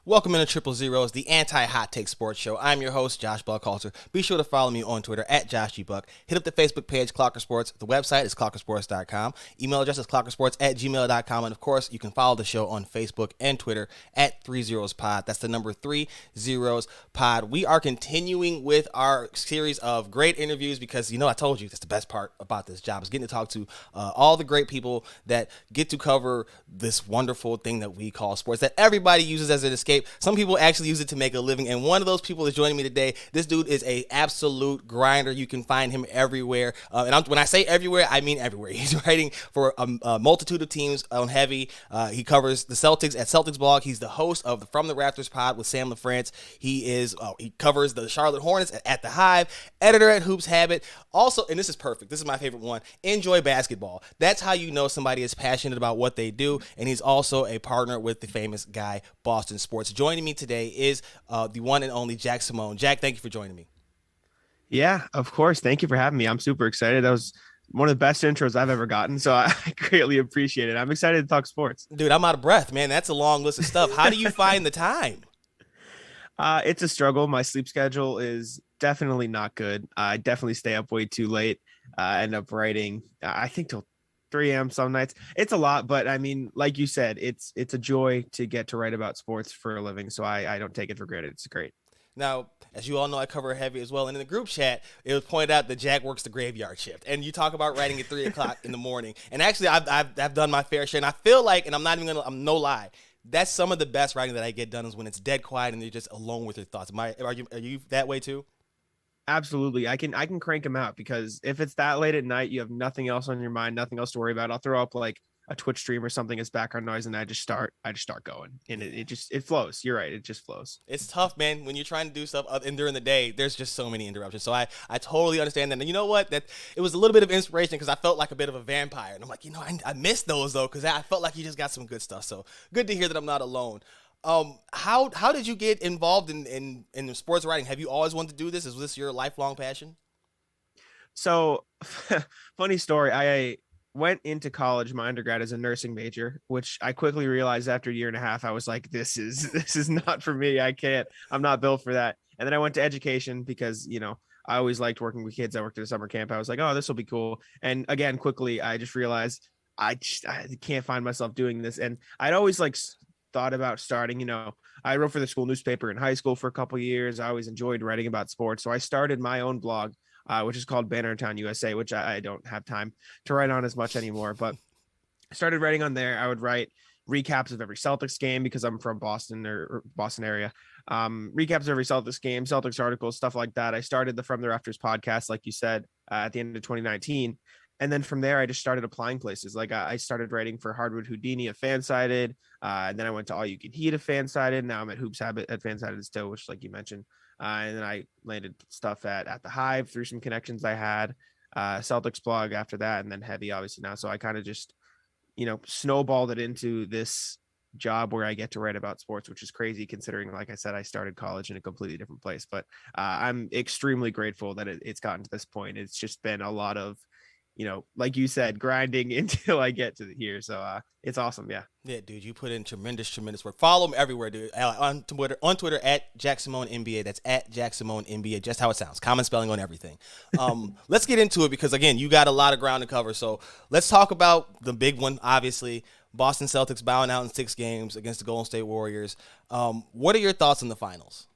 Welcome into Triple Zeros, the anti-hot take sports show. I'm your host, Josh Buckhalter. Be sure to follow me on Twitter at JoshGBuck. Hit up the Facebook page, Clocker Sports. The website is clockersports.com. Email address is clockersports@gmail.com. And of course, you can follow the show on Facebook and Twitter at 30spod. That's the number 30spod. We are continuing with our series of great interviews because, I told you that's the best part about this job is getting to talk to all the great people that get to cover this wonderful thing that we call sports that everybody uses as an escape. Some people actually use it to make a living, and one of those people is joining me today. This dude is a absolute grinder. You can find him everywhere, and when I say everywhere, I mean everywhere. He's writing for a multitude of teams on Heavy. He covers the Celtics at Celtics Blog. He's the host of the From the Rafters pod with Sam LaFrance. He covers the Charlotte Hornets at the Hive, editor at Hoops Habit. Also, and this is perfect. This is my favorite one. Enjoy basketball. That's how you know somebody is passionate about what they do, and he's also a partner with the famous guy Boston Sports. Joining me today is the one and only Jack Simone. Jack, thank you for joining me. Yeah, of course. Thank you for having me. I'm super excited. That was one of the best intros I've ever gotten, so I greatly appreciate it. I'm excited to talk sports. Dude, I'm out of breath, man. That's a long list of stuff. How do you find the time? It's a struggle. My sleep schedule is definitely not good. I definitely stay up way too late. End up writing, I think, till 3 a.m. some nights. It's a lot, but I mean, like you said, it's a joy to get to write about sports for a living. So I don't take it for granted. It's great. Now, as you all know, I cover Heavy as well. And in the group chat, it was pointed out that Jack works the graveyard shift. And you talk about writing at 3 o'clock in the morning. And actually, I've done my fair share. And I feel like, and I'm no lie, that's some of the best writing that I get done is when it's dead quiet and you're just alone with your thoughts. Are you that way too? Absolutely. I can crank them out because if it's that late at night, you have nothing else on your mind, nothing else to worry about. I'll throw up like a Twitch stream or something as background noise and I just start going and it flows. You're right. It just flows. It's tough, man, when you're trying to do stuff and during the day, there's just so many interruptions. So I totally understand that. And you know what? That it was a little bit of inspiration because I felt like a bit of a vampire. And I'm like, I missed those though because I felt like you just got some good stuff. So good to hear that I'm not alone. How did you get involved in sports writing? Have you always wanted to do this? Is this your lifelong passion? So funny story. I went into college, my undergrad as a nursing major, which I quickly realized after a year and a half, I was like, this is not for me. I'm not built for that. And then I went to education because, I always liked working with kids. I worked at a summer camp. I was like, oh, this will be cool. And again, quickly, I just realized I can't find myself doing this. And I'd always thought about starting, I wrote for the school newspaper in high school for a couple of years. I always enjoyed writing about sports. So I started my own blog, which is called Bannertown USA, which I don't have time to write on as much anymore, but I started writing on there. I would write recaps of every Celtics game because I'm from Boston or Boston area. Recaps of every Celtics game, Celtics articles, stuff like that. I started the From the Rafters podcast, like you said, at the end of 2019. And then from there, I just started applying places. Like I started writing for Hardwood Houdini at Fansided. And then I went to All You Can Heat at Fansided. Now I'm at Hoops Habit at Fansided still, which like you mentioned. And then I landed stuff at the Hive through some connections I had, Celtics blog after that, and then Heavy obviously now. So I kind of just, snowballed it into this job where I get to write about sports, which is crazy considering, like I said, I started college in a completely different place. But I'm extremely grateful that it's gotten to this point. It's just been a lot of, like you said, grinding until I get to here. So it's awesome. Yeah. Yeah, dude, you put in tremendous work. Follow him everywhere, dude. On Twitter at Jack Simone NBA. That's at Jack Simone NBA. Just how it sounds. Common spelling on everything. Let's get into it because again, you got a lot of ground to cover. So let's talk about the big one. Obviously, Boston Celtics bowing out in 6 games against the Golden State Warriors. What are your thoughts on the finals?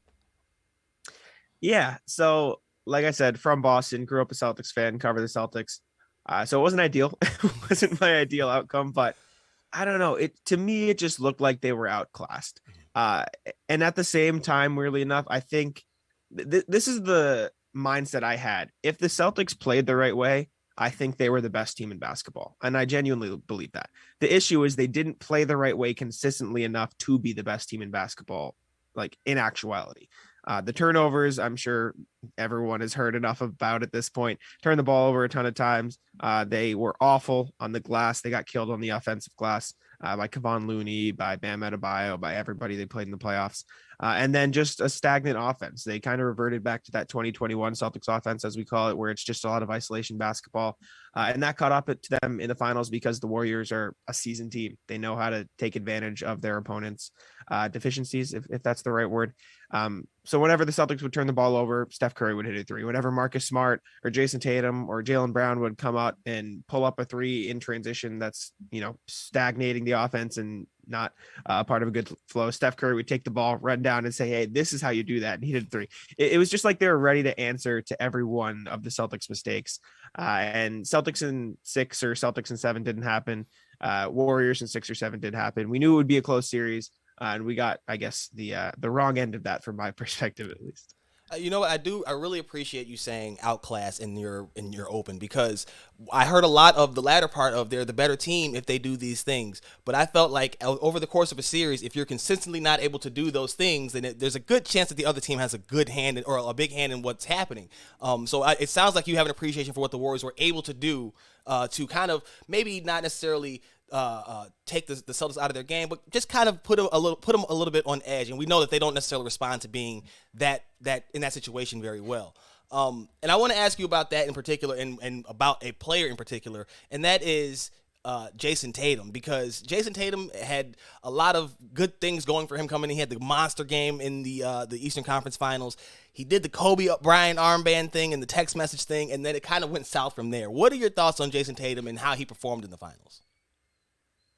Yeah. So like I said, from Boston, grew up a Celtics fan, cover the Celtics. So it wasn't ideal. It wasn't my ideal outcome, but I don't know. To me, it just looked like they were outclassed. And at the same time, weirdly enough, I think this is the mindset I had. If the Celtics played the right way, I think they were the best team in basketball. And I genuinely believe that. The issue is they didn't play the right way consistently enough to be the best team in basketball, like in actuality. The turnovers, I'm sure everyone has heard enough about at this point. Turned the ball over a ton of times. They were awful on the glass. They got killed on the offensive glass by Kevon Looney, by Bam Adebayo, by everybody they played in the playoffs. And then just a stagnant offense. They kind of reverted back to that 2021 Celtics offense, as we call it, where it's just a lot of isolation basketball. And that caught up to them in the finals because the Warriors are a seasoned team. They know how to take advantage of their opponents' deficiencies, if that's the right word. So whenever the Celtics would turn the ball over, Steph Curry would hit a three. Whenever Marcus Smart or Jayson Tatum or Jaylen Brown would come out and pull up a three in transition, that's, stagnating the offense and not part of a good flow, Steph Curry would take the ball, run down and say, hey, this is how you do that. And he did three. It was just like they were ready to answer to every one of the Celtics mistakes. And Celtics in 6 or Celtics in 7 didn't happen. Warriors in 6 or 7 did happen. We knew it would be a close series. And we got, I guess, the wrong end of that from my perspective, at least. You know what I really appreciate you saying outclass in your open, because I heard a lot of the latter part of they're the better team if they do these things. But I felt like over the course of a series, if you're consistently not able to do those things, then there's a good chance that the other team has a good hand or a big hand in what's happening. It sounds like you have an appreciation for what the Warriors were able to do to kind of maybe not necessarily take the Celtics out of their game, but just kind of put them a little bit on edge. And we know that they don't necessarily respond to being that in that situation very well. And I want to ask you about that in particular, and about a player in particular, and that is Jayson Tatum, because Jayson Tatum had a lot of good things going for him coming in. He had the monster game in the Eastern Conference Finals. He did the Kobe Bryant armband thing and the text message thing, and then it kind of went south from there. What are your thoughts on Jayson Tatum and how he performed in the finals?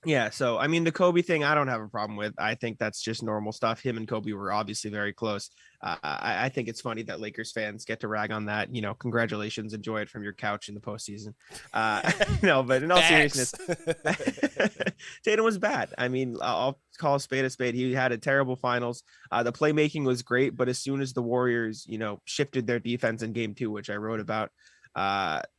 Yeah, so I mean, the Kobe thing, I don't have a problem with. I think that's just normal stuff. Him and Kobe were obviously very close. I think it's funny that Lakers fans get to rag on that. Congratulations, enjoy it from your couch in the postseason. No, but in all seriousness, Tatum was bad. I mean, I'll call a spade a spade. He had a terrible finals. The playmaking was great, but as soon as the Warriors, shifted their defense in game 2, which I wrote about,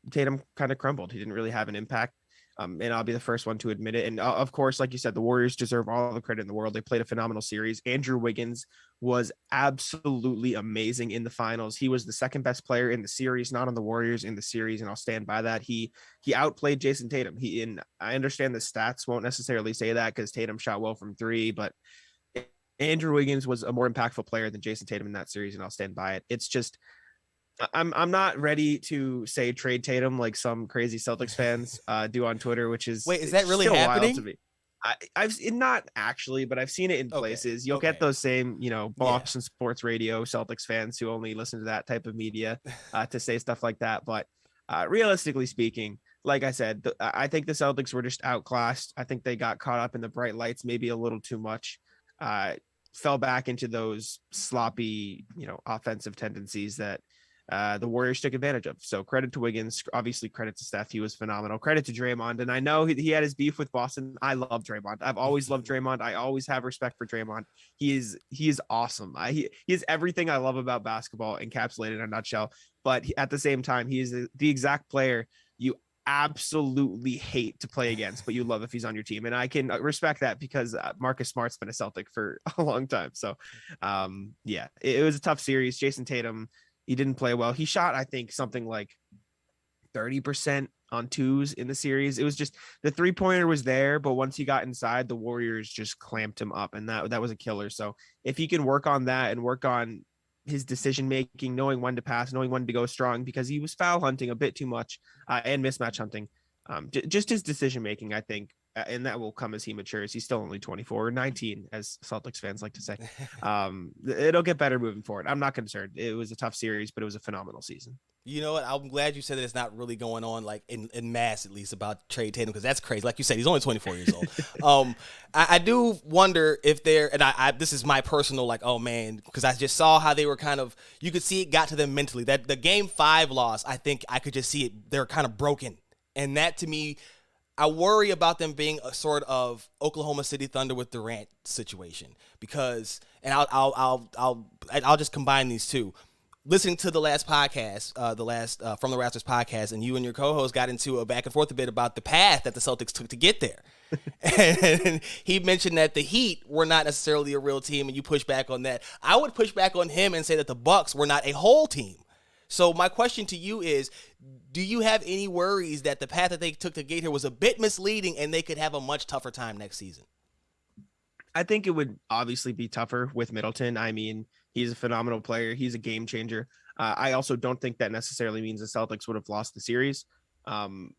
Tatum kind of crumbled. He didn't really have an impact. And I'll be the first one to admit it. And of course, like you said, the Warriors deserve all the credit in the world. They played a phenomenal series. Andrew Wiggins was absolutely amazing in the finals. He was the second best player in the series, not on the Warriors, in the series. And I'll stand by that. He outplayed Jayson Tatum. And I understand the stats won't necessarily say that because Tatum shot well from 3, but Andrew Wiggins was a more impactful player than Jayson Tatum in that series. And I'll stand by it. It's just, I'm not ready to say trade Tatum like some crazy Celtics fans do on Twitter, which is, wait, is that really happening to me? I've not actually, but I've seen it in places. You'll get those same, Boston sports radio Celtics fans who only listen to that type of media to say stuff like that. But realistically speaking, like I said, I think the Celtics were just outclassed. I think they got caught up in the bright lights, maybe a little too much. Fell back into those sloppy, offensive tendencies that the Warriors took advantage of. So credit to Wiggins, obviously credit to Steph. He was phenomenal. Credit to Draymond. And I know he had his beef with Boston. I love Draymond. I've always loved Draymond. I always have respect for Draymond. He is awesome. He is everything I love about basketball encapsulated in a nutshell. But at the same time, he is the exact player you absolutely hate to play against, but you love if he's on your team. And I can respect that because Marcus Smart's been a Celtic for a long time. So it was a tough series. Jayson Tatum, he didn't play well. He shot, I think, something like 30% on 2s in the series. It was just the 3-pointer was there, but once he got inside, the Warriors just clamped him up, and that was a killer. So if he can work on that and work on his decision making, knowing when to pass, knowing when to go strong, because he was foul hunting a bit too much and mismatch hunting. Just his decision making, I think, and that will come as he matures. He's still only 24 or 19, as Celtics fans like to say. It'll get better moving forward. I'm not concerned. It was a tough series, but it was a phenomenal season. You know what? I'm glad you said that it's not really going on like in mass, at least, about trade Tatum, because that's crazy. Like you said, he's only 24 years old. I do wonder if I this is my personal, like, oh man, because I just saw how they were kind of, you could see it got to them mentally. That the game 5 loss, I think I could just see it. They're kind of broken. And that, to me, I worry about them being a sort of Oklahoma City Thunder with Durant situation, because, and I'll just combine these two. Listening to the last podcast, From the Rafters podcast, and you and your co-host got into a back and forth a bit about the path that the Celtics took to get there. And he mentioned that the Heat were not necessarily a real team, and you push back on that. I would push back on him and say that the Bucks were not a whole team. So my question to you is, do you have any worries that the path that they took to get here was a bit misleading and they could have a much tougher time next season? I think it would obviously be tougher with Middleton. I mean, he's a phenomenal player. He's a game changer. I also don't think that necessarily means the Celtics would have lost the series. Um,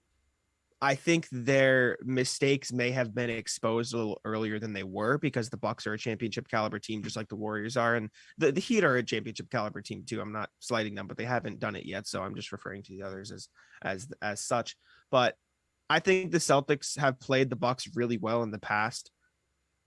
I think their mistakes may have been exposed a little earlier than they were because the Bucks are a championship caliber team, just like the Warriors are, and the Heat are a championship caliber team too. I'm not slighting them, but they haven't done it yet, so I'm just referring to the others as such. But I think the Celtics have played the Bucks really well in the past.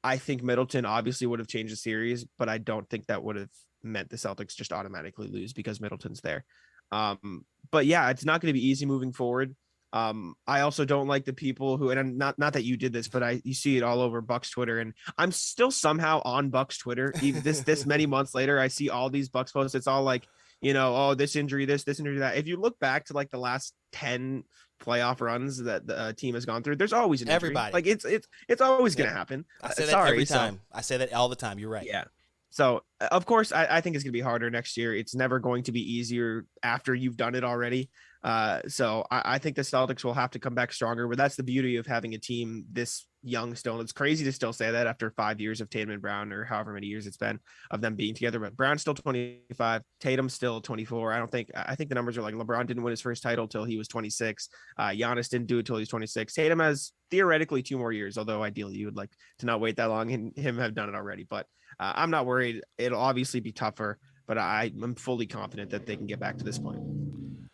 I think Middleton obviously would have changed the series, but I don't think that would have meant the Celtics just automatically lose because Middleton's there. But yeah, it's not going to be easy moving forward. I also don't like the people who, and I'm not that you did this, but you see it all over Bucks Twitter, and I'm still somehow on Bucks Twitter. Even this many months later, I see all these Bucks posts. It's all like, oh, this injury, this injury, that. If you look back to like the last 10 playoff runs that the team has gone through, there's always an injury. Everybody. Like it's always going to happen. I say that every time. I say that all the time. You're right. Yeah. So of course, I think it's going to be harder next year. It's never going to be easier after you've done it already. So I think the Celtics will have to come back stronger, but that's the beauty of having a team this young still. It's crazy to still say that after 5 years of Tatum and Brown, or however many years it's been of them being together, but Brown's still 25, Tatum's still 24. I think the numbers are like LeBron didn't win his first title till he was 26. Giannis didn't do it till he's 26. Tatum has theoretically 2 more years, although ideally you would like to not wait that long and him have done it already. But I'm not worried. It'll obviously be tougher, but I'm fully confident that they can get back to this point.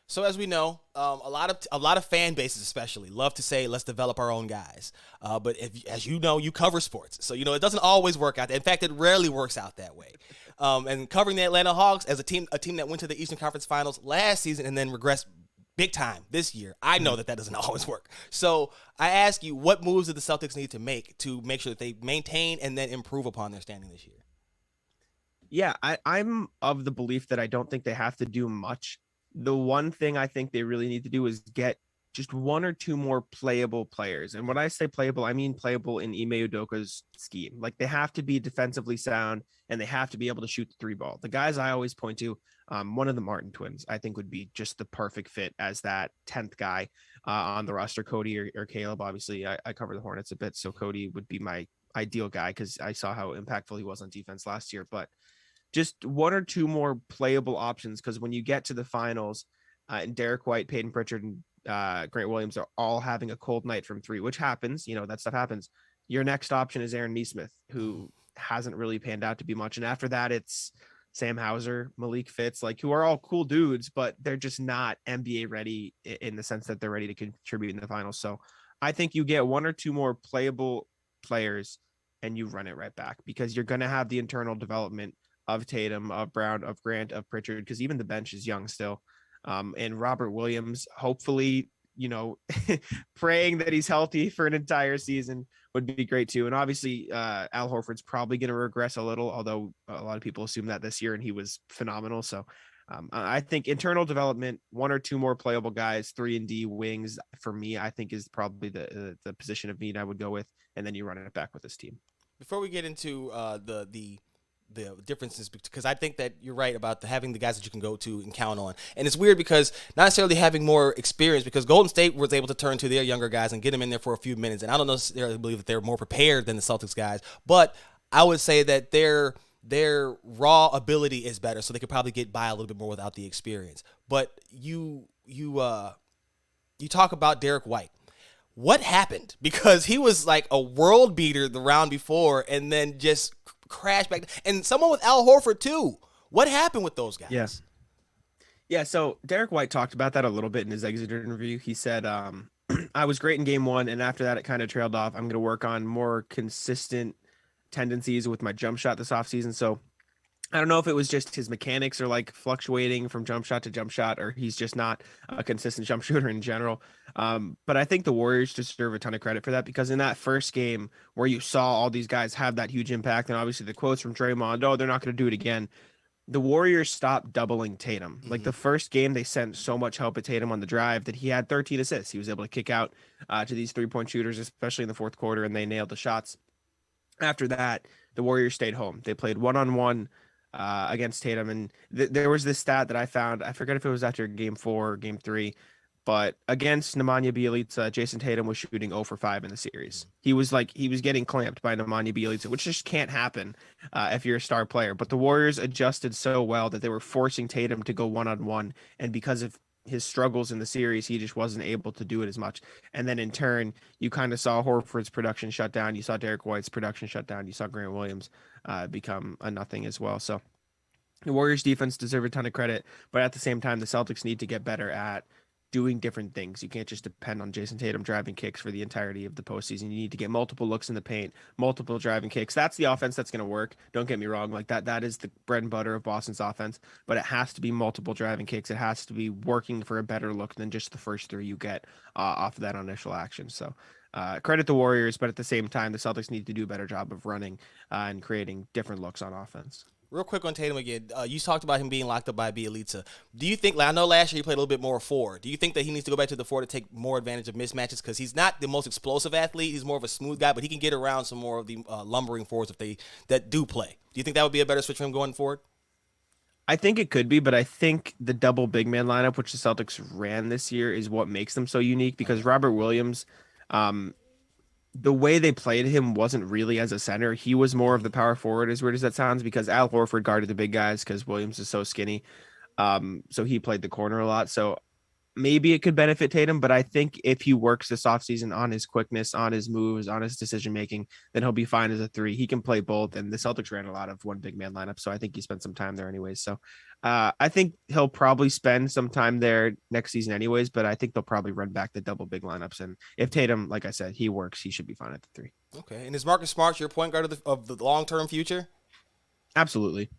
So as we know, a lot of fan bases especially love to say, let's develop our own guys. But as you know, you cover sports, so it doesn't always work out. In fact, it rarely works out that way. And covering the Atlanta Hawks as a team that went to the Eastern Conference Finals last season and then regressed big time this year, I know that doesn't always work. So I ask you, what moves do the Celtics need to make sure that they maintain and then improve upon their standing this year? Yeah, I'm of the belief that I don't think they have to do much. The one thing I think they really need to do is get just 1 or 2 more playable players. And when I say playable, I mean playable in Ime Udoka's scheme. Like, they have to be defensively sound and they have to be able to shoot the 3-ball. The guys I always point to, one of the Martin twins, I think would be just the perfect fit as that 10th guy on the roster, Cody or Caleb. Obviously, I cover the Hornets a bit, so Cody would be my ideal guy because I saw how impactful he was on defense last year. But just 1 or 2 more playable options, because when you get to the finals and Derek White, Peyton Pritchard, and Grant Williams are all having a cold night from 3, which happens, that stuff happens. Your next option is Aaron Nesmith, who hasn't really panned out to be much. And after that, it's Sam Hauser, Malik Fitz, who are all cool dudes, but they're just not NBA ready in the sense that they're ready to contribute in the finals. So I think you get 1 or 2 more playable players and you run it right back, because you're going to have the internal development of Tatum, of Brown, of Grant, of Pritchard, because even the bench is young still. And Robert Williams, hopefully, praying that he's healthy for an entire season would be great too. And obviously, Al Horford's probably going to regress a little, although a lot of people assume that this year, and he was phenomenal. So I think internal development, 1 or 2 more playable guys, 3-and-D wings for me, I think is probably the position of need I would go with. And then you run it back with this team. Before we get into the differences, because I think that you're right about having the guys that you can go to and count on. And it's weird because not necessarily having more experience, because Golden State was able to turn to their younger guys and get them in there for a few minutes. And I don't necessarily believe that they're more prepared than the Celtics guys, but I would say that their raw ability is better, so they could probably get by a little bit more without the experience. But you talk about Derek White. What happened? Because he was like a world beater the round before and then just crashed back. And someone with Al Horford too. What happened with those guys? Yes. Yeah. So Derek White talked about that a little bit in his exit interview. He said, I was great in game 1. And after that, it kind of trailed off. I'm going to work on more consistent tendencies with my jump shot this offseason. So I don't know if it was just his mechanics are fluctuating from jump shot to jump shot, or he's just not a consistent jump shooter in general. But I think the Warriors deserve a ton of credit for that, because in that first game where you saw all these guys have that huge impact, and obviously the quotes from Draymond, oh, they're not going to do it again. The Warriors stopped doubling Tatum. Mm-hmm. The first game, they sent so much help at Tatum on the drive that he had 13 assists. He was able to kick out to these 3-point shooters, especially in the fourth quarter, and they nailed the shots. After that, the Warriors stayed home. They played one-on-one against Tatum. And there was this stat that I found. I forget if it was after game 4 or game 3, But against Nemanja Bjelica, Jayson Tatum was shooting 0 for 5 in the series. He was getting clamped by Nemanja Bjelica, which just can't happen if you're a star player. But the Warriors adjusted so well that they were forcing Tatum to go one-on-one. And because of his struggles in the series, he just wasn't able to do it as much. And then in turn, you kind of saw Horford's production shut down. You saw Derek White's production shut down. You saw Grant Williams become a nothing as well. So the Warriors defense deserve a ton of credit, but at the same time, the Celtics need to get better at doing different things. You can't just depend on Jayson Tatum driving kicks for the entirety of the postseason. You need to get multiple looks in the paint, multiple driving kicks. That's the offense that's going to work. Don't get me wrong. Like that is the bread and butter of Boston's offense, but it has to be multiple driving kicks. It has to be working for a better look than just the first three you get off of that initial action. So credit the Warriors, but at the same time, the Celtics need to do a better job of running and creating different looks on offense. Real quick on Tatum again, you talked about him being locked up by Bjelica. Do you think, I know last year he played a little bit more four. Do you think that he needs to go back to the four to take more advantage of mismatches? Because he's not the most explosive athlete. He's more of a smooth guy, but he can get around some more of the lumbering fours that do play. Do you think that would be a better switch for him going forward? I think it could be, but I think the double big man lineup, which the Celtics ran this year, is what makes them so unique because Robert Williams, the way they played him wasn't really as a center. He was more of the power forward, as weird as that sounds, because Al Horford guarded the big guys because Williams is so skinny. So he played the corner a lot. So maybe it could benefit Tatum, but I think if he works this offseason on his quickness, on his moves, on his decision making, then he'll be fine as a three. He can play both, and the Celtics ran a lot of one big man lineup, so I think he spent some time there anyways. So I think he'll probably spend some time there next season anyways, but I think they'll probably run back the double big lineups. And if Tatum, like I said, he works, he should be fine at the three. Okay, and is Marcus Smart your point guard of the long-term future? Absolutely.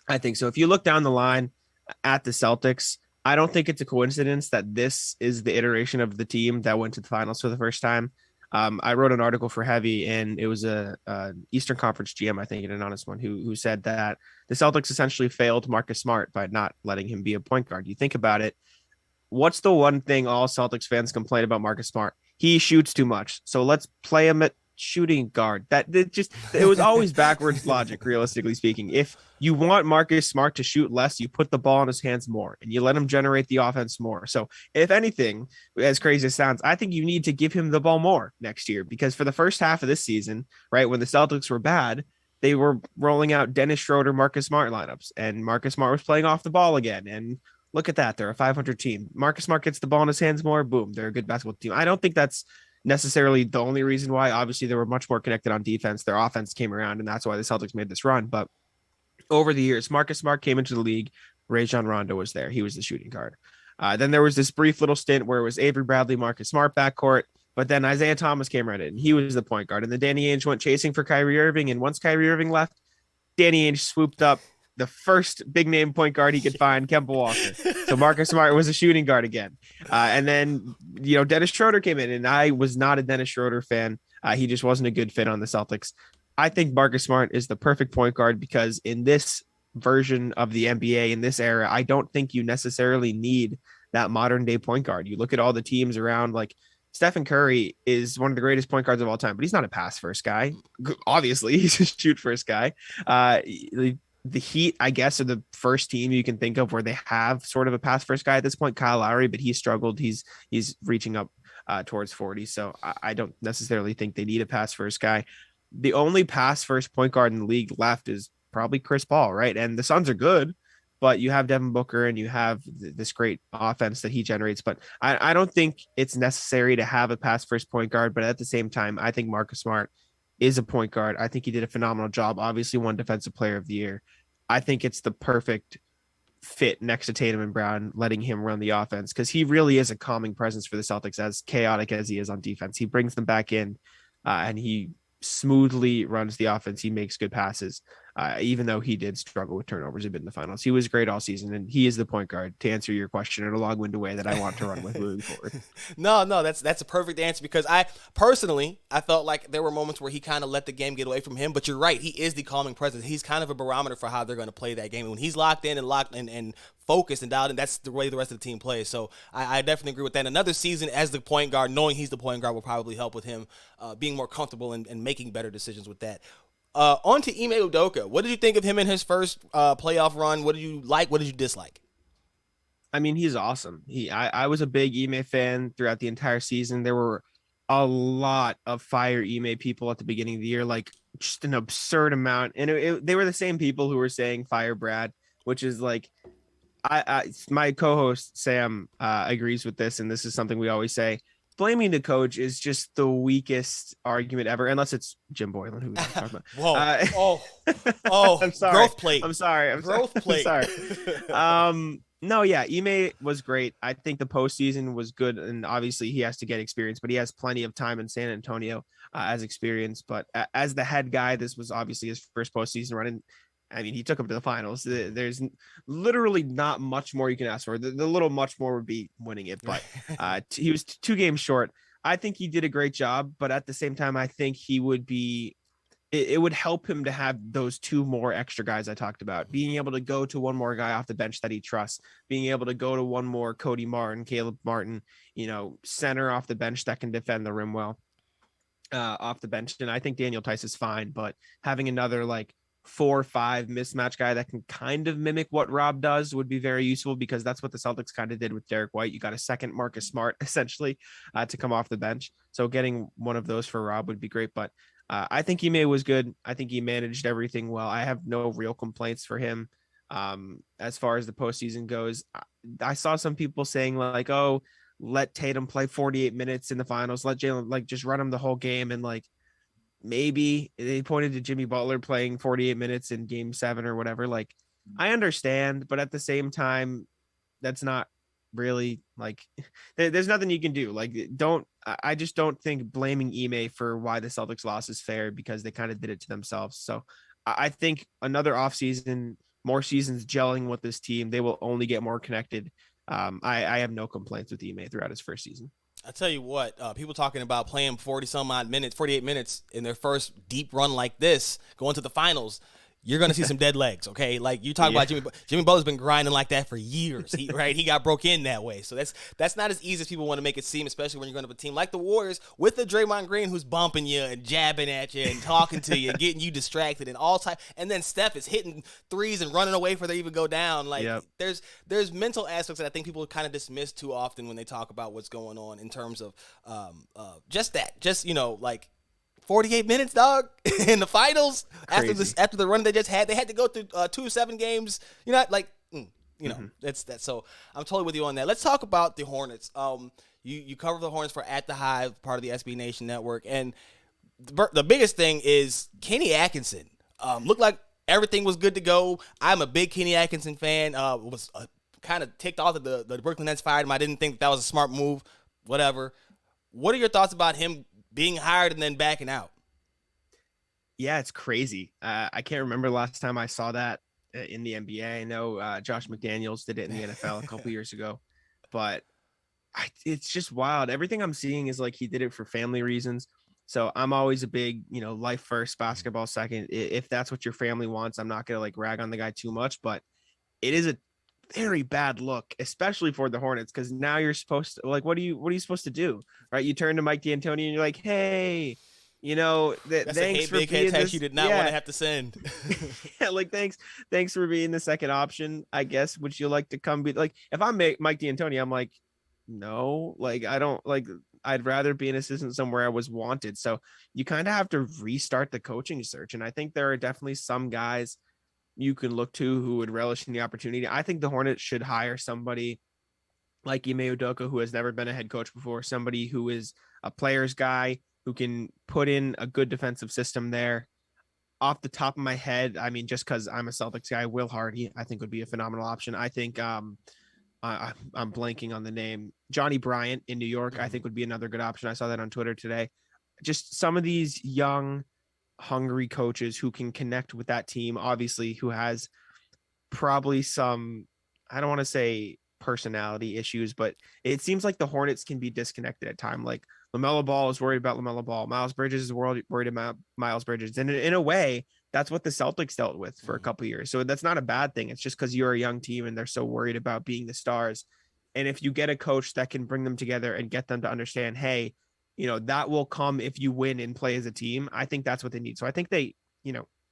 I think so. If you look down the line at the Celtics, I don't think it's a coincidence that this is the iteration of the team that went to the finals for the first time. I wrote an article for Heavy, and it was a Eastern Conference GM, I think, an honest one, who said that the Celtics essentially failed Marcus Smart by not letting him be a point guard. You think about it. What's the one thing all Celtics fans complain about Marcus Smart? He shoots too much. So let's play him at shooting guard. It was always backwards logic, realistically speaking. If you want Marcus Smart to shoot less, you put the ball in his hands more and you let him generate the offense more. So if anything, as crazy as it sounds, I think you need to give him the ball more next year, because for the first half of this season, right, when the Celtics were bad, they were rolling out Dennis Schroeder, Marcus Smart lineups, and Marcus Smart was playing off the ball again. And look at that. They're a 500 team. Marcus Smart gets the ball in his hands more. Boom. They're a good basketball team. I don't think that's necessarily the only reason why. Obviously, they were much more connected on defense. Their offense came around, and that's why the Celtics made this run. But over the years, Marcus Smart came into the league. Rajon Rondo was there. He was the shooting guard. Then there was this brief little stint where it was Avery Bradley, Marcus Smart backcourt. But then Isaiah Thomas came right in. He was the point guard. And then Danny Ainge went chasing for Kyrie Irving. And once Kyrie Irving left, Danny Ainge swooped up the first big name point guard he could find, Kemba Walker. So Marcus Smart was a shooting guard again. And then, Dennis Schroeder came in, and I was not a Dennis Schroeder fan. He just wasn't a good fit on the Celtics. I think Marcus Smart is the perfect point guard because in this version of the NBA, in this era, I don't think you necessarily need that modern day point guard. You look at all the teams around, like Stephen Curry is one of the greatest point guards of all time, but he's not a pass first guy. Obviously, he's a shoot first guy. The Heat, I guess, are the first team you can think of where they have sort of a pass first guy at this point, Kyle Lowry, but he struggled. He's reaching up towards 40. So I don't necessarily think they need a pass first guy. The only pass first point guard in the league left is probably Chris Paul, right? And the Suns are good, but you have Devin Booker and you have this great offense that he generates. But I don't think it's necessary to have a pass first point guard. But at the same time, I think Marcus Smart is a point guard. I think he did a phenomenal job. Obviously won defensive player of the year. I think it's the perfect fit next to Tatum and Brown, letting him run the offense, because he really is a calming presence for the Celtics, as chaotic as he is on defense. He brings them back in and he smoothly runs the offense. He makes good passes, even though he did struggle with turnovers a bit in the finals. He was great all season, and he is the point guard, to answer your question in a long-winded way, that I want to run with moving forward. No, that's a perfect answer, because I felt like there were moments where he kind of let the game get away from him, but you're right. He is the calming presence. He's kind of a barometer for how they're going to play that game. When he's locked in and focused and dialed in, that's the way the rest of the team plays. So I definitely agree with that. Another season as the point guard, knowing he's the point guard, will probably help with him being more comfortable and making better decisions with that. On to Ime Udoka. What did you think of him in his first playoff run? What did you like? What did you dislike? I mean, he's awesome. I was a big Ime fan throughout the entire season. There were a lot of fire Ime people at the beginning of the year, like just an absurd amount. And they were the same people who were saying fire Brad, which is like, my co-host Sam agrees with this, and this is something we always say. Blaming the coach is just the weakest argument ever, unless it's Jim Boylan, who we don't talk about. Whoa! Oh! I'm sorry. Growth plate. I'm sorry. Growth I'm plate. sorry. No, yeah, Ime was great. I think the postseason was good, and obviously he has to get experience, but he has plenty of time in San Antonio as experience. But as the head guy, this was obviously his first postseason run. And I mean, he took him to the finals. There's literally not much more you can ask for. The little much more would be winning it, but he was 2 games short. I think he did a great job, but at the same time, I think he would be it would help him to have those 2 more extra guys I talked about, being able to go to one more guy off the bench that he trusts, being able to go to one more Cody Martin, Caleb Martin, center off the bench that can defend the rim well off the bench. And I think Daniel Tice is fine, but having another like 4 or 5 mismatch guy that can kind of mimic what Rob does would be very useful, because that's what the Celtics kind of did with Derek White. You got a second Marcus Smart essentially to come off the bench. So getting one of those for Rob would be great. But I think Ime was good. I think he managed everything well. I have no real complaints for him. As far as the postseason goes, I saw some people saying like, "Oh, let Tatum play 48 minutes in the finals. Let Jalen like just run him the whole game." And like maybe they pointed to Jimmy Butler playing 48 minutes in Game 7 or whatever. Like I understand, but at the same time, that's not really like there's nothing you can do. Like I just don't think blaming Ime for why the Celtics lost is fair, because they kind of did it to themselves. So I think another offseason, more seasons gelling with this team, they will only get more connected. I have no complaints with Ime throughout his first season. I tell you what, people talking about playing 40 some odd minutes, 48 minutes in their first deep run like this, going to the finals. You're going to see some dead legs, okay? Like you talk about Jimmy Butler's been grinding like that for years, right? He got broke in that way. So that's not as easy as people want to make it seem, especially when you're going to a team like the Warriors with the Draymond Green who's bumping you and jabbing at you and talking to you and getting you distracted and all type. And then Steph is hitting threes and running away before they even go down. Like there's mental aspects that I think people kind of dismiss too often when they talk about what's going on in terms of just that. Just, like 48 minutes, dog, in the finals. Crazy. After the run they just had. They had to go through 2 7 games. That's that. So I'm totally with you on that. Let's talk about the Hornets. You cover the Hornets for At the Hive, part of the SB Nation network, and the biggest thing is Kenny Atkinson. Looked like everything was good to go. I'm a big Kenny Atkinson fan. Was kind of ticked off that the Brooklyn Nets fired him. I didn't think that was a smart move. Whatever. What are your thoughts about him being hired and then backing out? Yeah, it's crazy. I can't remember the last time I saw that in the NBA. I know Josh McDaniels did it in the NFL a couple years ago, but it's just wild. Everything I'm seeing is like he did it for family reasons. So I'm always a big, life first, basketball second. If that's what your family wants, I'm not going to like rag on the guy too much, but it is a very bad look, especially for the Hornets, because now you're supposed to like, what are you supposed to do? Right? You turn to Mike D'Antoni and you're like, hey, That's thanks for big being head this. you did not want to have to send. Yeah, like thanks for being the second option, I guess. Would you like to come be like, if I'm Mike D'Antoni, I'm like, no, like I don't like. I'd rather be an assistant somewhere I was wanted. So you kind of have to restart the coaching search, and I think there are definitely some guys you can look to who would relish in the opportunity. I think the Hornets should hire somebody like Ime Udoka, who has never been a head coach before, somebody who is a player's guy who can put in a good defensive system there. Off the top of my head, I mean, just because I'm a Celtics guy, Will Hardy, I think would be a phenomenal option. I think I'm blanking on the name. Johnny Bryant in New York, I think would be another good option. I saw that on Twitter today. Just some of these young, hungry coaches who can connect with that team, obviously, who has probably some, I don't want to say personality issues, but it seems like the Hornets can be disconnected at time. Like LaMelo Ball is worried about LaMelo Ball. Miles Bridges is worried about Miles Bridges. And in a way, that's what the Celtics dealt with for a couple of years. So that's not a bad thing. It's just because you're a young team and they're so worried about being the stars. And if you get a coach that can bring them together and get them to understand, hey, that will come if you win and play as a team. I think that's what they need. So I think they,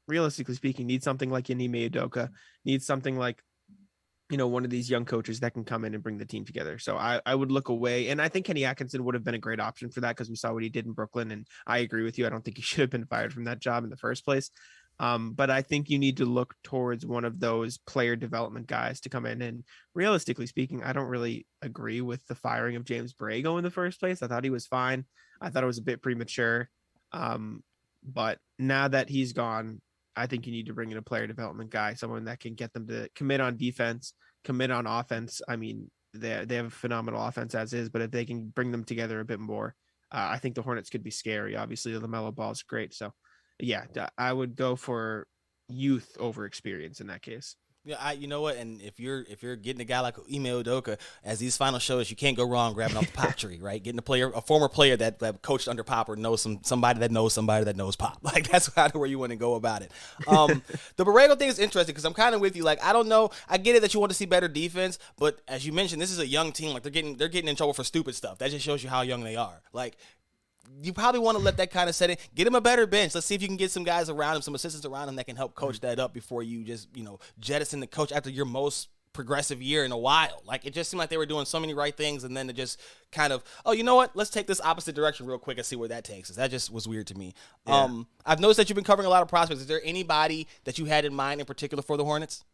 realistically speaking, need something like Ime Udoka, need something like one of these young coaches that can come in and bring the team together. So I would look away. And I think Kenny Atkinson would have been a great option for that because we saw what he did in Brooklyn. And I agree with you. I don't think he should have been fired from that job in the first place. But I think you need to look towards one of those player development guys to come in. And realistically speaking, I don't really agree with the firing of James Borrego in the first place. I thought he was fine. I thought it was a bit premature. But now that he's gone, I think you need to bring in a player development guy, someone that can get them to commit on defense, commit on offense. I mean, they have a phenomenal offense as is, but if they can bring them together a bit more, I think the Hornets could be scary. Obviously, the LaMelo Ball is great. So, yeah, I would go for youth over experience in that case. Yeah, you know what? And if you're getting a guy like Ime Udoka, as these final shows, you can't go wrong grabbing off the Pop tree, right? Getting a former player that coached under Pop or knows somebody that knows Pop. Like that's kind of where you want to go about it. The Borrego thing is interesting because I'm kind of with you. Like I don't know, I get it that you want to see better defense, but as you mentioned, this is a young team. Like they're getting in trouble for stupid stuff. That just shows you how young they are. Like you probably want to let that kind of set in. Get him a better bench. Let's see if you can get some guys around him, some assistants around him that can help coach that up before you just, jettison the coach after your most progressive year in a while. Like it just seemed like they were doing so many right things and then it just kind of, oh, you know what? Let's take this opposite direction real quick and see where that takes us. That just was weird to me. Yeah. I've noticed that you've been covering a lot of prospects. Is there anybody that you had in mind in particular for the Hornets?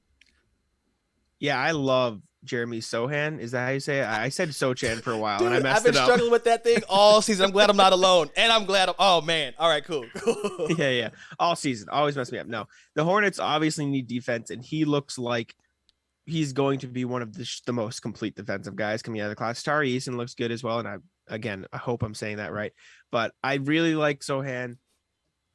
Yeah, I love Jeremy Sohan. Is that how you say it? I said Sochan for a while, Dude, and I messed I've been it up. struggling with that thing all season. I'm glad I'm not alone, and I'm glad oh, man. All right, cool. Yeah. All season. Always mess me up. No, the Hornets obviously need defense, and he looks like he's going to be one of the most complete defensive guys coming out of the class. Tari Eason looks good as well, and I hope I'm saying that right. But I really like Sohan.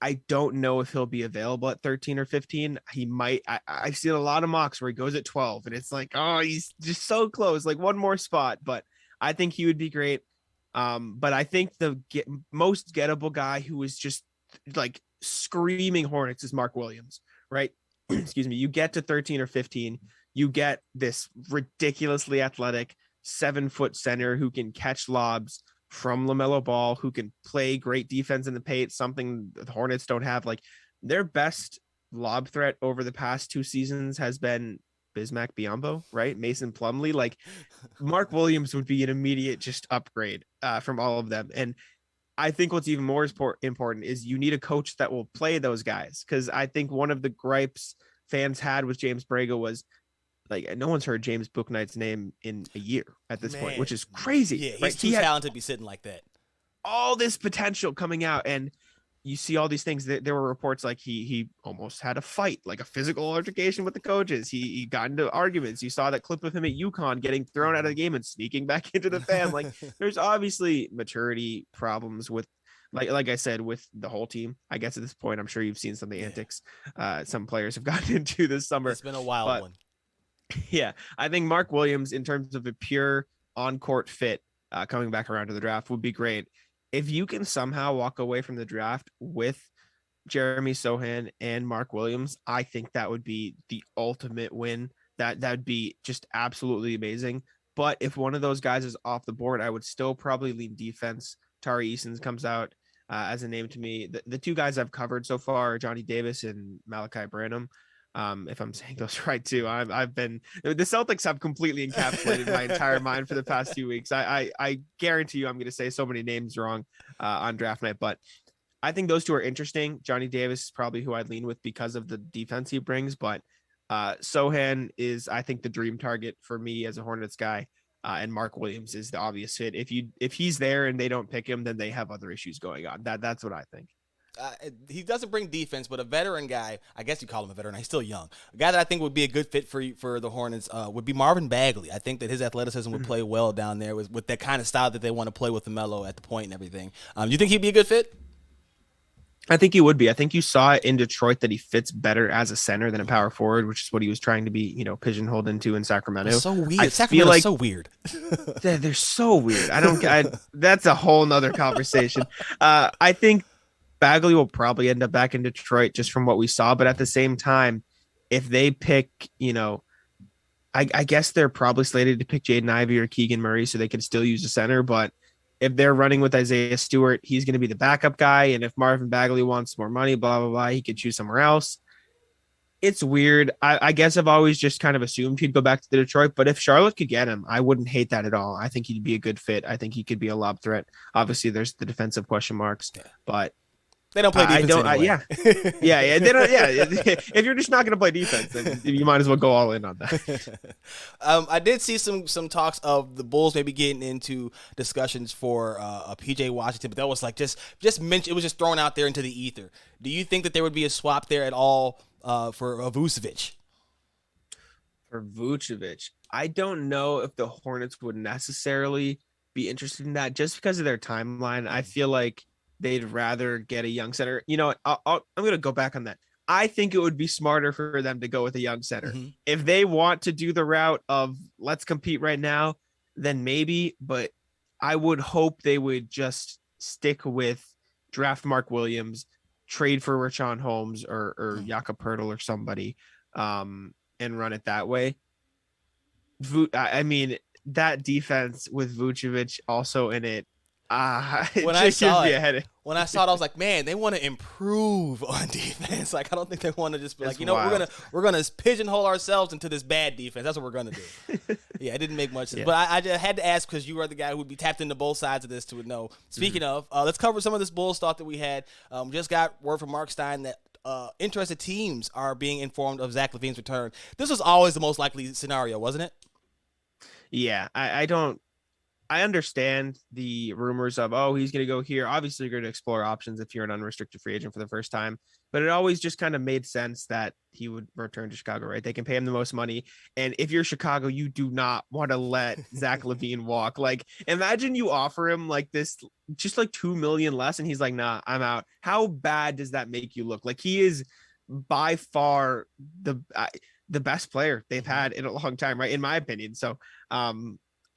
I don't know if he'll be available at 13 or 15. He might. I've seen a lot of mocks where he goes at 12, and it's like, oh, he's just so close, like one more spot. But I think he would be great. But I think the most gettable guy who is just like screaming Hornets is Mark Williams, right? Excuse me. You get to 13 or 15, you get this ridiculously athletic 7-foot center who can catch lobs from LaMelo Ball, who can play great defense in the paint, something the Hornets don't have. Like their best lob threat over the past 2 seasons has been Bismack Biyombo, right? Mason Plumlee. Like Mark Williams would be an immediate just upgrade from all of them. And I think what's even more important is you need a coach that will play those guys. Because I think one of the gripes fans had with James Borrego was like no one's heard James Bouknight's name in a year at this point, which is crazy. Yeah, he's right? too talented to be sitting like that. All this potential coming out, and you see all these things. There were reports like he almost had a fight, like a physical altercation with the coaches. He got into arguments. You saw that clip of him at UConn getting thrown out of the game and sneaking back into the fan. Like there's obviously maturity problems with. Like I said, with the whole team, I guess at this point, I'm sure you've seen some of the antics some players have gotten into this summer. It's been a wild one. Yeah, I think Mark Williams, in terms of a pure on-court fit, coming back around to the draft would be great. If you can somehow walk away from the draft with Jeremy Sohan and Mark Williams, I think that would be the ultimate win. That'd be just absolutely amazing. But if one of those guys is off the board, I would still probably lean defense. Tari Eason comes out as a name to me. The 2 guys I've covered so far are Johnny Davis and Malachi Branham. If I'm saying those right too. I've been the Celtics have completely encapsulated my entire mind for the past few weeks. I guarantee you I'm going to say so many names wrong on draft night, but I think those 2 are interesting. Johnny Davis is probably who I'd lean with because of the defense he brings, but Sohan is, I think, the dream target for me as a Hornets guy. And Mark Williams is the obvious fit. If he's there and they don't pick him, then they have other issues going on. That's what I think. He doesn't bring defense, but a veteran guy, I guess you call him a veteran, he's still young. A guy that I think would be a good fit for the Hornets would be Marvin Bagley. I think that his athleticism would play well down there with that kind of style that they want to play with LaMelo at the point and everything. You think he'd be a good fit? I think he would be. I think you saw it in Detroit that he fits better as a center than a power forward, which is what he was trying to be, pigeonholed into in Sacramento. It's so weird. I feel like so weird. They're so weird. That's a whole nother conversation. I think Bagley will probably end up back in Detroit just from what we saw. But at the same time, if they pick, I guess they're probably slated to pick Jaden Ivey or Keegan Murray so they can still use a center. But if they're running with Isaiah Stewart, he's going to be the backup guy. And if Marvin Bagley wants more money, blah, blah, blah, he could choose somewhere else. It's weird. I guess I've always just kind of assumed he'd go back to Detroit, but if Charlotte could get him, I wouldn't hate that at all. I think he'd be a good fit. I think he could be a lob threat. Obviously, there's the defensive question marks, Yeah. but They don't play I defense don't. anyway. Yeah. They don't. Yeah, if you're just not going to play defense, then you might as well go all in on that. I did see some talks of the Bulls maybe getting into discussions for a PJ Washington, but that was like just mentioned. It was just thrown out there into the ether. Do you think that there would be a swap there at all for Vucevic? For Vucevic, I don't know if the Hornets would necessarily be interested in that just because of their timeline. I feel like they'd rather get a young center. You know what? I'm going to go back on that. I think it would be smarter for them to go with a young center. Mm-hmm. If they want to do the route of let's compete right now, then maybe, but I would hope they would just stick with draft Mark Williams, trade for Rashawn Holmes or Jakob Poeltl or somebody, and run it that way. I mean, that defense with Vucevic also in it, it when just I saw gives me it, a headache. when I saw it, I was like, man, they want to improve on defense. Like, I don't think they want to just be It's like, you know, wild. we're gonna pigeonhole ourselves into this bad defense. That's what we're gonna do. Yeah, it didn't make much sense. Yeah. But I just had to ask because you are the guy who would be tapped into both sides of this to know. Speaking of, let's cover some of this Bulls stuff that we had. Just got word from Mark Stein that interested teams are being informed of Zach LaVine's return. This was always the most likely scenario, wasn't it? Yeah, I don't. I understand the rumors of, oh, he's going to go here. Obviously, you're going to explore options if you're an unrestricted free agent for the first time. But it always just kind of made sense that he would return to Chicago, right? They can pay him the most money. And if you're Chicago, you do not want to let Zach LaVine walk. Like, imagine you offer him like this, just like 2 million less. And he's like, nah, I'm out. How bad does that make you look? Like, he is by far the best player they've had in a long time, right? In my opinion. So,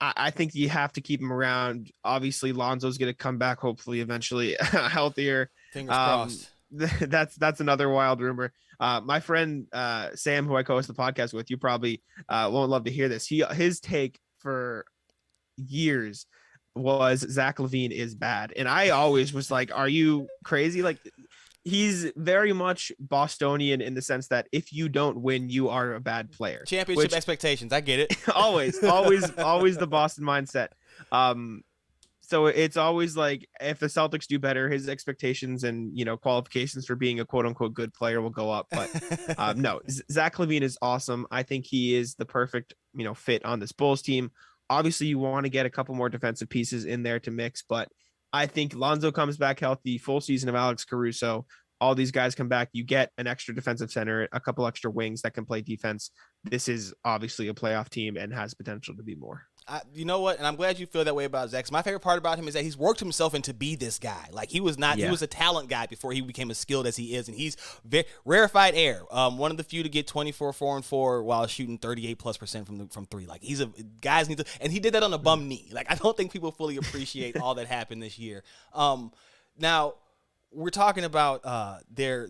I think you have to keep him around. Obviously, Lonzo's going to come back, hopefully, eventually healthier. Fingers crossed. That's another wild rumor. My friend Sam, who I co-host the podcast with, you probably won't love to hear this. His take for years was Zach LaVine is bad, and I always was like, "Are you crazy?" Like, he's very much Bostonian in the sense that if you don't win, you are a bad player. Championship expectations. I get it. always the Boston mindset. So it's always like if the Celtics do better, his expectations and qualifications for being a quote unquote good player will go up. But no, Zach LaVine is awesome. I think he is the perfect fit on this Bulls team. Obviously, you want to get a couple more defensive pieces in there to mix, but I think Lonzo comes back healthy, full season of Alex Caruso. All these guys come back. You get an extra defensive center, a couple extra wings that can play defense. This is obviously a playoff team and has potential to be more. You know what? And I'm glad you feel that way about Zach. My favorite part about him is that he's worked himself into be this guy. Like he was not, he was a talent guy before he became as skilled as he is. And he's rarefied air. One of the few to get 24, 4-4 while shooting 38+% from three. Like he's guys need to, and he did that on a bum knee. Like I don't think people fully appreciate all that happened this year. Now we're talking about their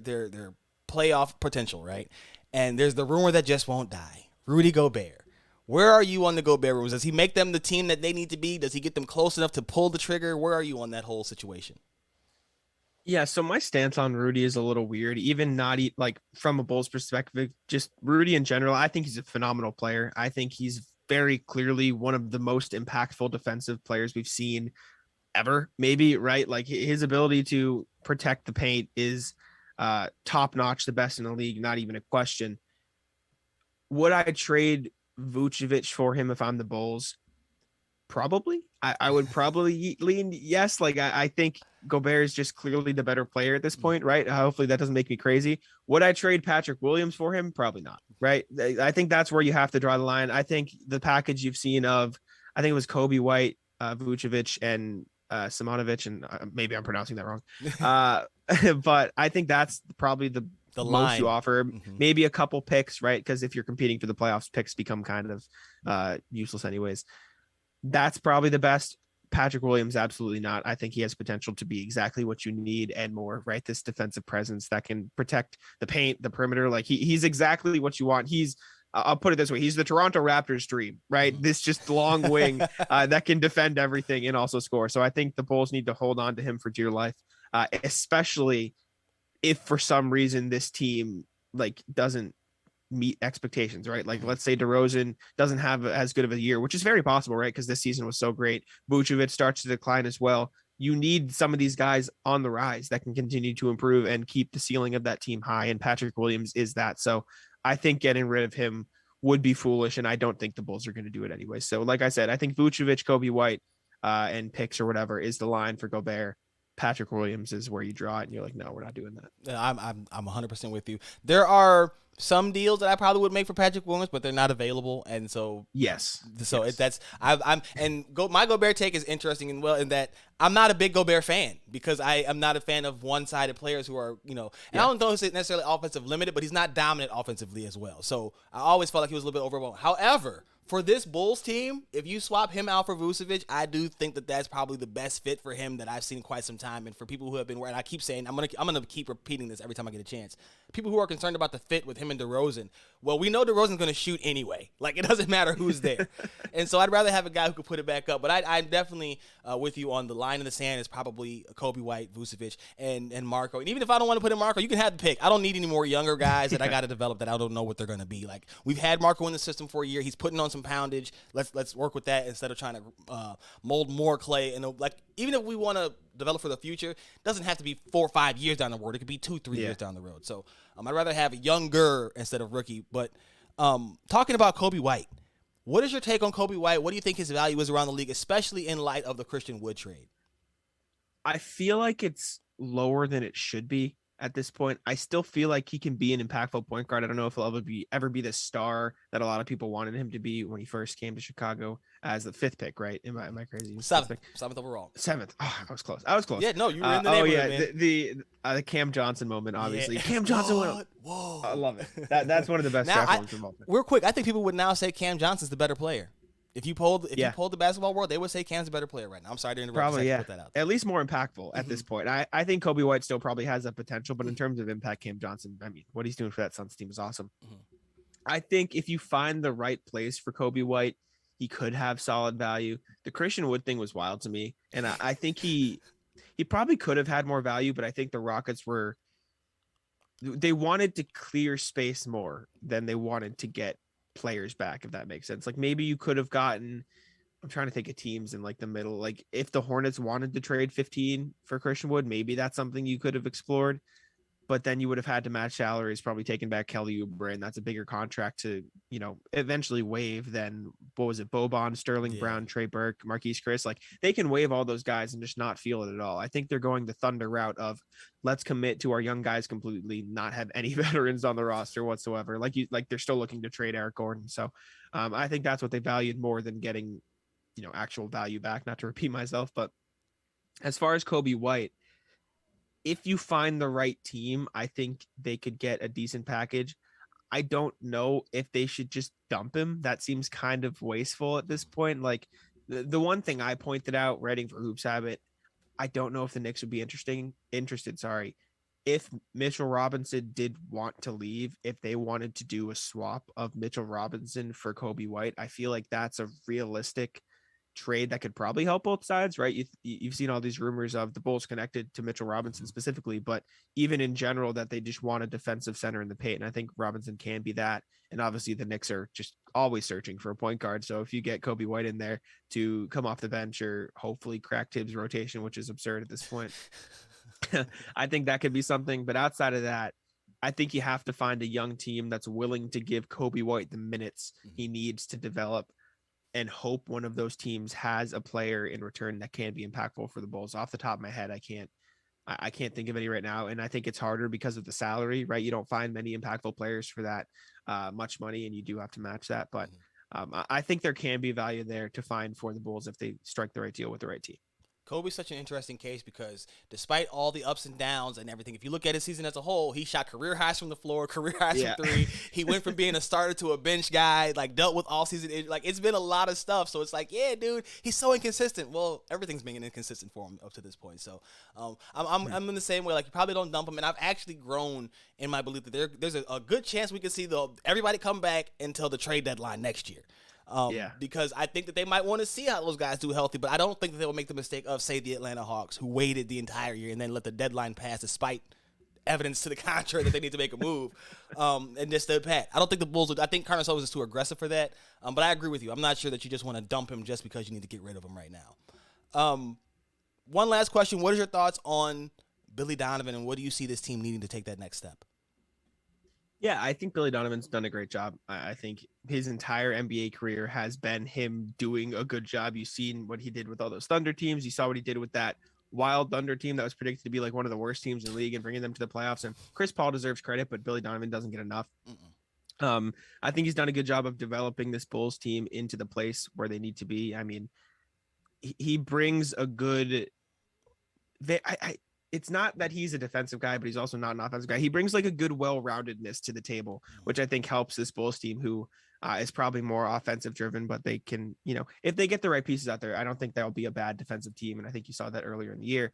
playoff potential, right? And there's the rumor that just won't die. Rudy Gobert. Where are you on the Gobert rumors? Does he make them the team that they need to be? Does he get them close enough to pull the trigger? Where are you on that whole situation? Yeah, so my stance on Rudy is a little weird, even not like from a Bulls perspective, just Rudy in general. I think he's a phenomenal player. I think he's very clearly one of the most impactful defensive players we've seen ever, maybe, right? Like his ability to protect the paint is top notch, the best in the league, not even a question. Would I trade Vucevic for him if I'm the Bulls? Probably. I would probably lean yes. Like I think Gobert is just clearly the better player at this point, right? Hopefully that doesn't make me crazy. Would I trade Patrick Williams for him? Probably not, right? I think that's where you have to draw the line. I think the package you've seen of, I think it was Kobe White, Vucevic, and Simonovic, and maybe I'm pronouncing that wrong. But I think that's probably the most line you offer. Mm-hmm. Maybe a couple picks, right? Because if you're competing for the playoffs, picks become kind of useless anyways. That's probably the best. Patrick Williams, absolutely not. I think he has potential to be exactly what you need and more, right? This defensive presence that can protect the paint, the perimeter. Like he's exactly what you want. I'll put it this way. He's the Toronto Raptors dream, right? This just long wing that can defend everything and also score. So I think the Bulls need to hold on to him for dear life, especially if for some reason this team like doesn't meet expectations, right? Like let's say DeRozan doesn't have as good of a year, which is very possible, right? Because this season was so great. Vucevic starts to decline as well. You need some of these guys on the rise that can continue to improve and keep the ceiling of that team high. And Patrick Williams is that. So I think getting rid of him would be foolish. And I don't think the Bulls are going to do it anyway. So like I said, I think Vucevic, Kobe White, and picks or whatever is the line for Gobert. Patrick Williams is where you draw it and you're like, no, we're not doing that. I'm 100% with you. There are some deals that I probably would make for Patrick Williams, but they're not available, and so yes. My Gobert take is interesting and well in that I'm not a big Gobert fan because I am not a fan of one-sided players who are and I don't know if it's necessarily offensive limited, but he's not dominant offensively as well. So I always felt like he was a little bit overwhelmed. However, for this Bulls team, if you swap him out for Vucevic, I do think that that's probably the best fit for him that I've seen in quite some time. And for people who have been, and I keep saying, I'm gonna keep repeating this every time I get a chance. People who are concerned about the fit with him and DeRozan, well, we know DeRozan's going to shoot anyway. Like, it doesn't matter who's there. And so I'd rather have a guy who could put it back up. But I'm definitely with you on the line in the sand is probably Kobe White, Vucevic, and Marco. And even if I don't want to put in Marco, you can have the pick. I don't need any more younger guys that I got to develop that I don't know what they're going to be. Like, we've had Marco in the system for a year. He's putting on some poundage. Let's work with that instead of trying to mold more clay. And like, even if we want to develop for the future, it doesn't have to be 4 or 5 years down the road. It could be 2-3 years down the road. So I'd rather have a younger instead of rookie. But talking about Kobe White, what is your take on Kobe White? What do you think his value is around the league, especially in light of the Christian Wood trade? I feel like it's lower than it should be at this point. I still feel like he can be an impactful point guard. I don't know if he'll ever be the star that a lot of people wanted him to be when he first came to Chicago as the 5th pick, right? Am I crazy? Seventh overall. 7th. Oh, I was close. Yeah, no, you were in the neighborhood, man. The Cam Johnson moment, obviously. Yeah. Cam Johnson went. Whoa, I love it. That's one of the best draft moments of all time. Real quick, I think people would now say Cam Johnson's the better player. If you polled the basketball world, they would say Cam's a better player right now. I'm sorry to interrupt. Probably, Put that out there. At least more impactful at this point. I think Kobe White still probably has that potential, but in terms of impact, Cam Johnson, I mean, what he's doing for that Suns team is awesome. I think if you find the right place for Kobe White, he could have solid value. The Christian Wood thing was wild to me, and I think he probably could have had more value, but I think the Rockets they wanted to clear space more than they wanted to get players back, if that makes sense. Like maybe you could have gotten, I'm trying to think of teams in like the middle, like if the Hornets wanted to trade 15 for Christian Wood, maybe that's something you could have explored, but then you would have had to match salaries, probably taking back Kelly Oubre, and that's a bigger contract to eventually waive than what was it, Boban, Sterling Brown, Trey Burke, Marquise Chris. Like they can waive all those guys and just not feel it at all. I think they're going the Thunder route of let's commit to our young guys completely, not have any veterans on the roster whatsoever. Like they're still looking to trade Eric Gordon. So I think that's what they valued more than getting actual value back. Not to repeat myself, but as far as Kobe White, if you find the right team, I think they could get a decent package. I don't know if they should just dump him. That seems kind of wasteful at this point. Like the one thing I pointed out writing for Hoops Habit, I don't know if the Knicks would be interested. If Mitchell Robinson did want to leave, if they wanted to do a swap of Mitchell Robinson for Kobe White, I feel like that's a realistic trade that could probably help both sides, right? You've seen all these rumors of the Bulls connected to Mitchell Robinson specifically, but even in general that they just want a defensive center in the paint. And I think Robinson can be that. And obviously the Knicks are just always searching for a point guard. So if you get Kobe White in there to come off the bench or hopefully crack Tibbs' rotation, which is absurd at this point, I think that could be something. But outside of that, I think you have to find a young team that's willing to give Kobe White the minutes he needs to develop, and hope one of those teams has a player in return that can be impactful for the Bulls. Off the top of my head, I can't think of any right now. And I think it's harder because of the salary, right? You don't find many impactful players for that much money, and you do have to match that. But I think there can be value there to find for the Bulls if they strike the right deal with the right team. Kobe's such an interesting case because despite all the ups and downs and everything, if you look at his season as a whole, he shot career highs from the floor, career highs from three. He went from being a starter to a bench guy, like dealt with all season. Like it's been a lot of stuff. So it's like, yeah, dude, he's so inconsistent. Well, everything's been inconsistent for him up to this point. So I'm in the same way. Like you probably don't dump him. And I've actually grown in my belief that there's a good chance we can see everybody come back until the trade deadline next year. Because I think that they might want to see how those guys do healthy, but I don't think that they will make the mistake of, say, the Atlanta Hawks, who waited the entire year and then let the deadline pass despite evidence to the contrary that they need to make a move. And just the pat. I don't think the Bulls would. I think Carlos is too aggressive for that. But I agree with you. I'm not sure that you just want to dump him just because you need to get rid of him right now. One last question. What are your thoughts on Billy Donovan, and what do you see this team needing to take that next step? Yeah, I think Billy Donovan's done a great job. I think his entire NBA career has been him doing a good job. You've seen what he did with all those Thunder teams. You saw what he did with that Wild Thunder team that was predicted to be like one of the worst teams in the league and bringing them to the playoffs. And Chris Paul deserves credit, but Billy Donovan doesn't get enough. I think he's done a good job of developing this Bulls team into the place where they need to be. I mean, he brings a good. It's not that he's a defensive guy, but he's also not an offensive guy. He brings like a good, well-roundedness to the table, which I think helps this Bulls team, who is probably more offensive driven, but they can, if they get the right pieces out there, I don't think that'll be a bad defensive team. And I think you saw that earlier in the year.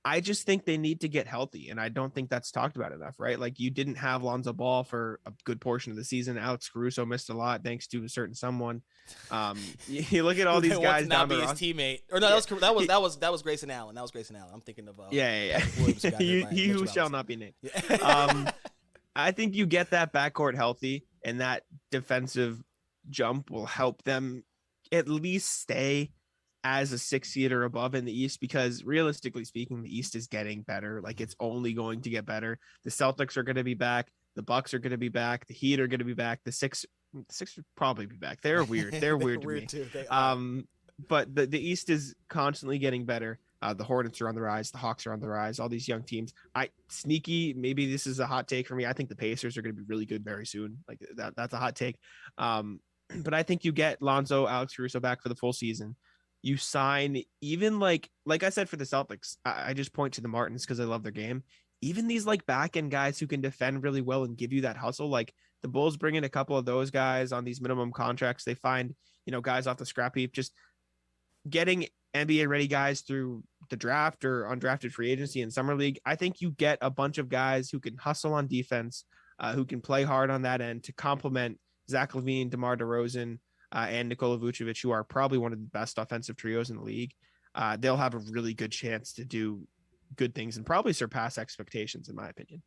I just think they need to get healthy, and I don't think that's talked about enough, right? Like, you didn't have Lonzo Ball for a good portion of the season. Alex Caruso missed a lot thanks to a certain someone. You look at all these guys down the roster. His teammate, or no, yeah. that was Grayson Allen. That was Grayson Allen. I'm thinking of he who shall not be named. Yeah. I think you get that backcourt healthy, and that defensive jump will help them at least stay as a 6 seed or above in the East, because realistically speaking, the East is getting better. Like, it's only going to get better. The Celtics are going to be back. The Bucks are going to be back. The Heat are going to be back. The Sixers would probably be back. They're weird. They're weird to me. Too. But the East is constantly getting better. The Hornets are on the rise. The Hawks are on the rise. All these young teams. Maybe this is a hot take for me. I think the Pacers are going to be really good very soon. Like, that's a hot take. But I think you get Lonzo, Alex Caruso back for the full season. You sign, even like I said for the Celtics, I just point to the Martins because I love their game. Even these like back end guys who can defend really well and give you that hustle, like the Bulls bring in a couple of those guys on these minimum contracts. They find, guys off the scrap heap, just getting NBA ready guys through the draft or undrafted free agency and summer league. I think you get a bunch of guys who can hustle on defense, who can play hard on that end to complement Zach LaVine, DeMar DeRozan, and Nikola Vucevic, who are probably one of the best offensive trios in the league. They'll have a really good chance to do good things and probably surpass expectations, in my opinion.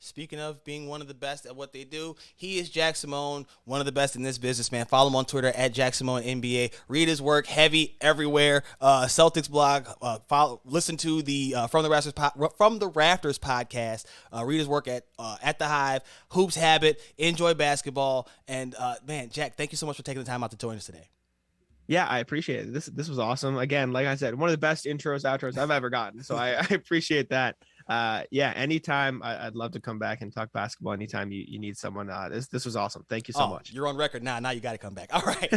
Speaking of being one of the best at what they do, he is Jack Simone, one of the best in this business, man. Follow him on Twitter at Jack Simone NBA. Read his work, heavy everywhere. Celtics blog. Listen to the From the Rafters podcast. Read his work at the Hive. Hoops Habit. Enjoy basketball. And man, Jack, thank you so much for taking the time out to join us today. Yeah, I appreciate it. This was awesome. Again, like I said, one of the best intros, outros I've ever gotten. So I appreciate that. Anytime I'd love to come back and talk basketball. Anytime you need someone, this was awesome. Thank you so much. You're on record now. Now you got to come back. All right.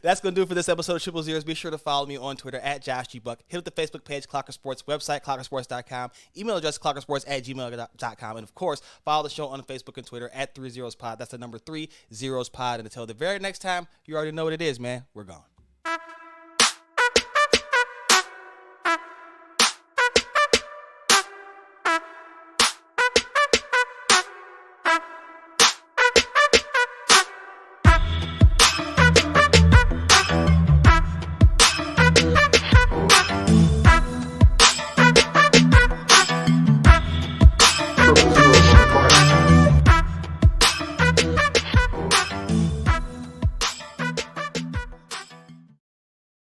That's going to do it for this episode of Triple Zeros. Be sure to follow me on Twitter at Josh G. Buck. Hit up the Facebook page, Clocker Sports, website, clockersports.com, email address, clockersports@gmail.com. And of course, follow the show on Facebook and Twitter at 30spod. That's the number 30spod. And until the very next time, you already know what it is, man. We're gone.